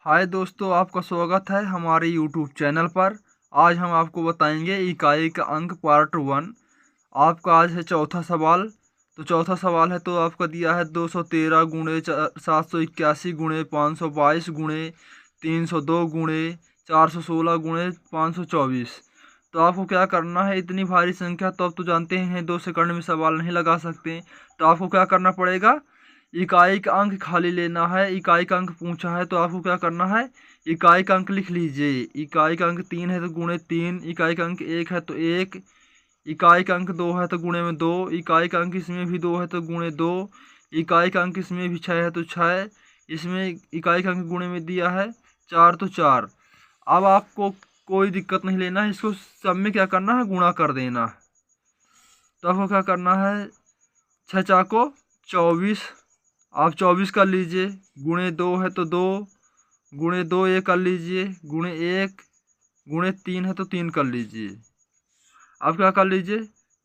हाय दोस्तों, आपका स्वागत है हमारे यूट्यूब चैनल पर। आज हम आपको बताएंगे इकाई का अंक पार्ट 1। आपका आज है चौथा सवाल। तो चौथा सवाल है तो आपका दिया है 213 गुणे 781 गुणे 522 गुणे 302 गुणे 416 गुणे 524। तो आपको क्या करना है, इतनी भारी संख्या तो आप तो जानते हैं 2 सेकंड में सवाल नहीं लगा सकते। तो आपको क्या करना पड़ेगा, इकाई का अंक खाली लेना है। इकाई का अंक पूछा है तो आपको क्या करना है, इकाई का अंक लिख लीजिए। इकाई का अंक 3 है तो गुणे 3, इकाई का अंक 1 है तो 1, इकाई का अंक 2 है तो गुणे में 2, इकाई का अंक इसमें भी 2 है तो गुणे 2, इकाई का अंक इसमें भी 6 है तो 6, इसमें इकाई का अंक गुणे में दिया है 4 तो 4। अब आपको कोई दिक्कत नहीं लेना है, इसको सब में क्या करना है, गुणा कर देना। तो आपको क्या करना है, 6 चाको 24, आप 24 कर लीजिए। गुणे 2 है तो 2, गुणे 2 ये कर लीजिए, गुणे 1, गुणे 3 है तो 3 कर लीजिए। आप क्या कर लीजिए,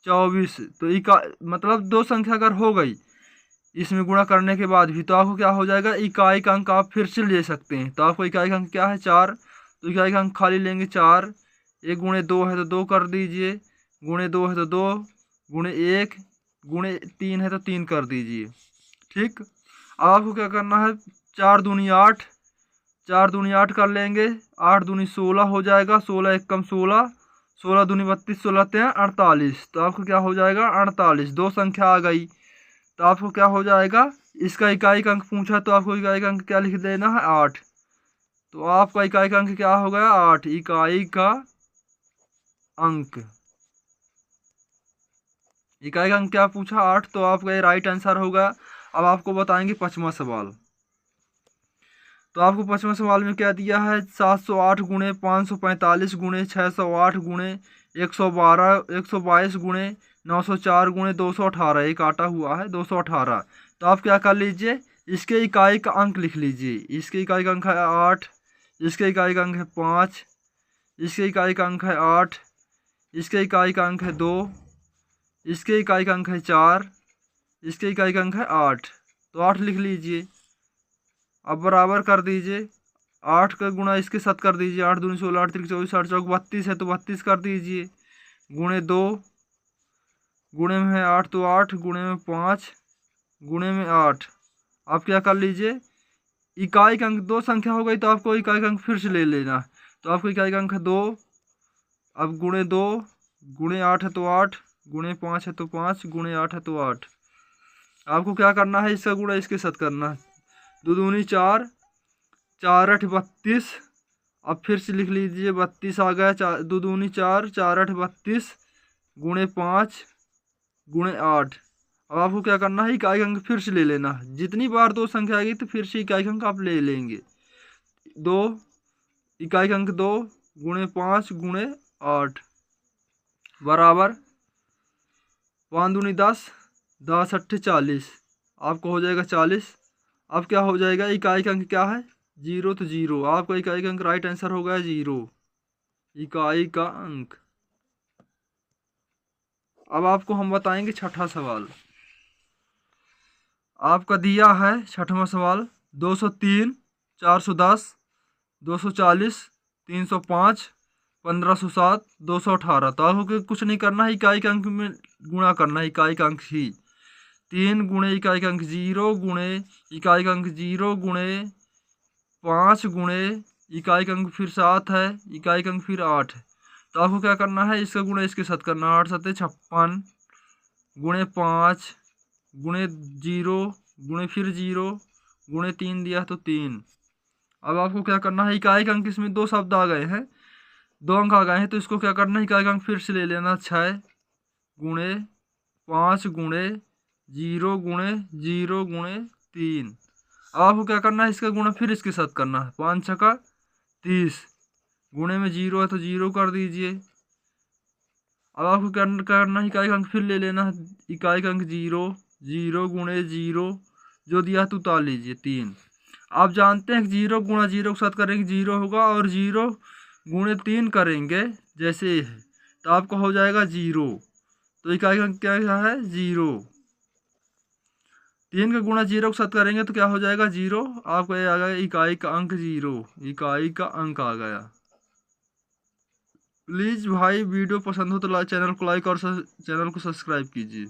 24। तो मतलब दो संख्या अगर हो गई इसमें गुणा करने के बाद भी, तो आपको क्या हो जाएगा, इकाई का अंक आप फिर से ले सकते हैं। तो आपको इकाई का अंक क्या है, 4। तो इकाई का अंक खाली लेंगे 4। 1 गुणे 2 है तो 2 कर दीजिए, गुणे 2 है तो 2, गुणे 1, गुणे 3 है तो 3 कर दीजिए। ठीक। अब आपको क्या करना है, 4 दूनी 8, 4 दूनी 8 कर लेंगे, 8 दूनी 16 हो जाएगा, 16 एक कम 16, 16 दूनी 32, 16 तेरह 48। तो आपको क्या हो जाएगा, 48। दो संख्या आ गई। तो आपको क्या हो जाएगा, इसका इकाई का अंक पूछा तो आपको इकाई का अंक क्या लिख देना है, 8। तो आपका इकाई का अंक क्या हो गया, 8। इकाई का अंक, इकाई का अंक क्या पूछा, 8। तो आपका ये राइट आंसर होगा। अब आपको बताएंगे पांचवा सवाल। तो आपको पांचवा सवाल में क्या दिया है, 708 गुणे 545 गुणे 608 गुणे 112 122 गुणे 904 गुणे 218। एक काटा हुआ है 218। तो आप क्या कर लीजिए, इसके इकाई का अंक लिख लीजिए। इसके इकाई का अंक है 8, इसके इकाई का अंक है 5, इसके इकाई का अंक है 8, इसके इकाई का अंक है 2, इसके इकाई का अंक है 4, इसके इकाई का अंक है 8। तो 8 लिख लीजिए। अब बराबर कर दीजिए, 8 का गुणा इसके साथ कर दीजिए। 8 दूनी 16, 8 3 24, 8 चौक 32 है तो 32 कर दीजिए। गुणे 2, गुणे में है 8 तो 8, गुणे में 5, गुणे में 8। आप क्या कर लीजिए, इकाई का अंक दो संख्या हो गई तो आपको इकाई का अंक फिर से ले लेना। तो आपको इकाई का अंक है 2। अब गुणे 2, गुणे 8 है तो 8, गुणे 5 है तो 5, गुणे 8 है तो 8। आपको क्या करना है, इसका गुणा इसके साथ करना है। 2 दूनी 4, 4 8 32। अब फिर से लिख लीजिए, 32 आ गया। 2 दूनी 4, 4 8 32, गुणे 5, गुणे 8। अब आपको क्या करना है, इकाई अंक फिर से ले लेना। जितनी बार दो संख्या आएगी तो फिर से इकाई अंक आप ले लेंगे। 2, इकाई अंक 2, गुणे 5, गुणे 8 बराबर 5 दूनी 10, 10 अट्ठे 40। आपको हो जाएगा 40। अब क्या हो जाएगा, इकाई का अंक क्या है, 0। तो 0 आपका इकाई का अंक राइट आंसर हो गया 0, इकाई का अंक। अब आपको हम बताएंगे छठा सवाल। आपका दिया है छठवां सवाल, 203 410 240 305 1507 218। तो आपको कुछ नहीं करना है, इकाई के अंक में गुणा करना है, इकाई का अंक ही। 3 गुणे इकाई का अंक 0, गुणे इकाई का अंक 0, गुणे 5, गुणे इकाई का अंक फिर 7 है, इकाई का अंक फिर 8 है। तो आपको क्या करना है, इसका गुणा इसके साथ करना। 8 7 56, गुणे 5, गुणे 0, गुणे फिर 0, गुणे 3 दिया तो 3। अब आपको क्या करना है, इकाई का अंक इसमें दो शब्द आ गए हैं, दो अंक आ गए हैं, तो इसको क्या करना है, इकाई का अंक फिर से ले लेना। 6 गुणे 5 गुणे 0 गुणे 0 गुणे 3। अब आपको क्या करना है, इसका गुणा फिर इसके साथ करना है। 5 छक्का 30, गुणे में 0 है तो 0 कर दीजिए। अब आपको करना है, इकाई का अंक फिर ले लेना है। इकाई का अंक 0, 0 गुणे 0 जो दिया तो उतार लीजिए 3। आप जानते हैं कि 0 गुणा 0 के साथ करेंगे 0 होगा, और 0 गुणे 3 करेंगे जैसे है तो आपको हो जाएगा 0। तो इकाई का अंक क्या है, 0। 3 का गुणा 0 के साथ करेंगे तो क्या हो जाएगा 0। आपको ये आ गया इकाई का अंक 0, इकाई का अंक आ गया। प्लीज़ भाई वीडियो पसंद हो तो चैनल को लाइक और चैनल को सब्सक्राइब कीजिए।